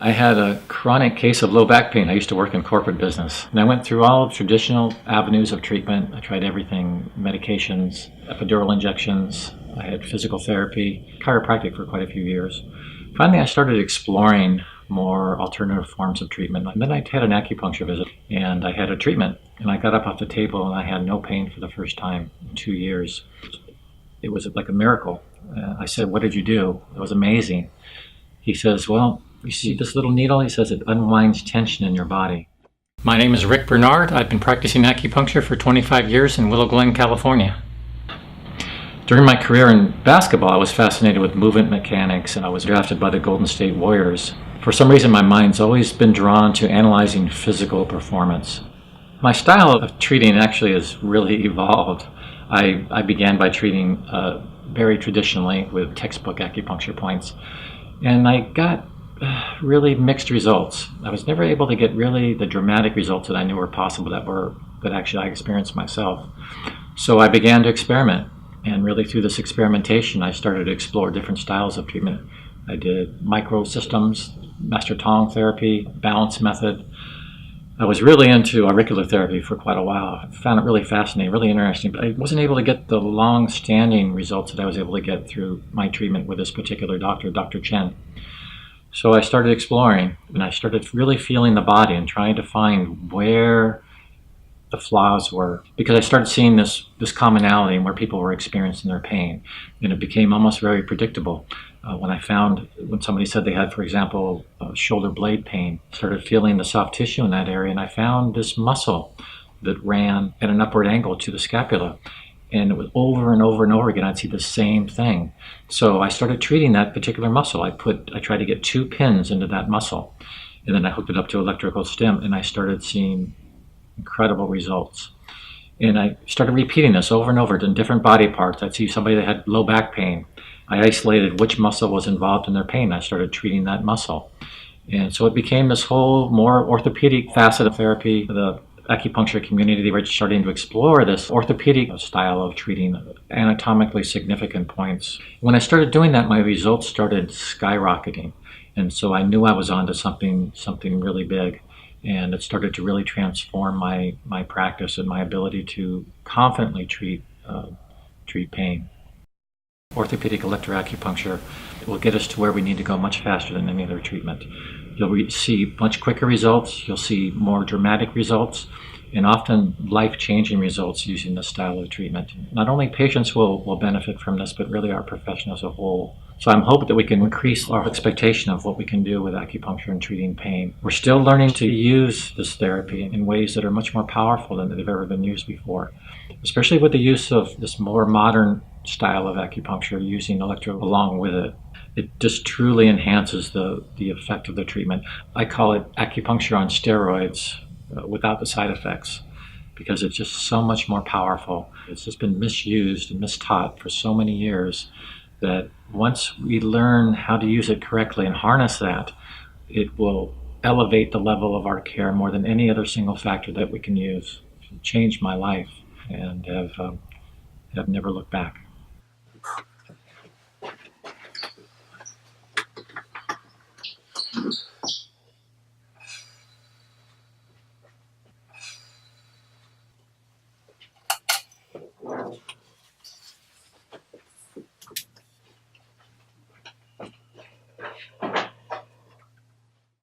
I had a chronic case of low back pain. I used to work in corporate business. And I went through all traditional avenues of treatment. I tried everything, medications, epidural injections. I had physical therapy, chiropractic for quite a few years. Finally, I started exploring more alternative forms of treatment. And then I had an acupuncture visit and I had a treatment. And I got up off the table and I had no pain for the first time in 2 years. It was like a miracle. I said, "What did you do?" It was amazing. He says, "Well, you see this little needle?" He says, "It unwinds tension in your body." My name is Rick Bernard. I've been practicing acupuncture for 25 years in Willow Glen, California. During my career in basketball, I was fascinated with movement mechanics, and I was drafted by the Golden State Warriors. For some reason, my mind's always been drawn to analyzing physical performance. My style of treating actually has really evolved. I began by treating very traditionally with textbook acupuncture points, and I got really mixed results. I was never able to get really the dramatic results that I knew were possible that actually I experienced myself. So I began to experiment, and really through this experimentation I started to explore different styles of treatment. I did micro systems, master tong therapy, balance method. I was really into auricular therapy for quite a while. I found it really fascinating, really interesting, but I wasn't able to get the long-standing results that I was able to get through my treatment with this particular doctor, Dr. Chen. So I started exploring, and I started really feeling the body and trying to find where the flaws were, because I started seeing this commonality where people were experiencing their pain, and it became almost very predictable. When somebody said they had, for example, shoulder blade pain, started feeling the soft tissue in that area, and I found this muscle that ran at an upward angle to the scapula. And it was over and over and over again, I'd see the same thing. So I started treating that particular muscle. I tried to get 2 pins into that muscle, and then I hooked it up to electrical stim, and I started seeing incredible results. And I started repeating this over and over in different body parts. I'd see somebody that had low back pain. I isolated which muscle was involved in their pain. I started treating that muscle. And so it became this whole more orthopedic facet of therapy. The acupuncture community, they were starting to explore this orthopedic style of treating anatomically significant points. When I started doing that, my results started skyrocketing. And so I knew I was onto something really big. And it started to really transform my practice and my ability to confidently treat pain. Orthopedic electroacupuncture will get us to where we need to go much faster than any other treatment. You'll see much quicker results, you'll see more dramatic results, and often life-changing results using this style of treatment. Not only patients will benefit from this, but really our profession as a whole. So I'm hoping that we can increase our expectation of what we can do with acupuncture and treating pain. We're still learning to use this therapy in ways that are much more powerful than they've ever been used before, especially with the use of this more modern style of acupuncture using electro along with it. It just truly enhances the effect of the treatment. I call it acupuncture on steroids without the side effects, because it's just so much more powerful. It's just been misused and mistaught for so many years that once we learn how to use it correctly and harness that, it will elevate the level of our care more than any other single factor that we can use. It changed my life and have never looked back.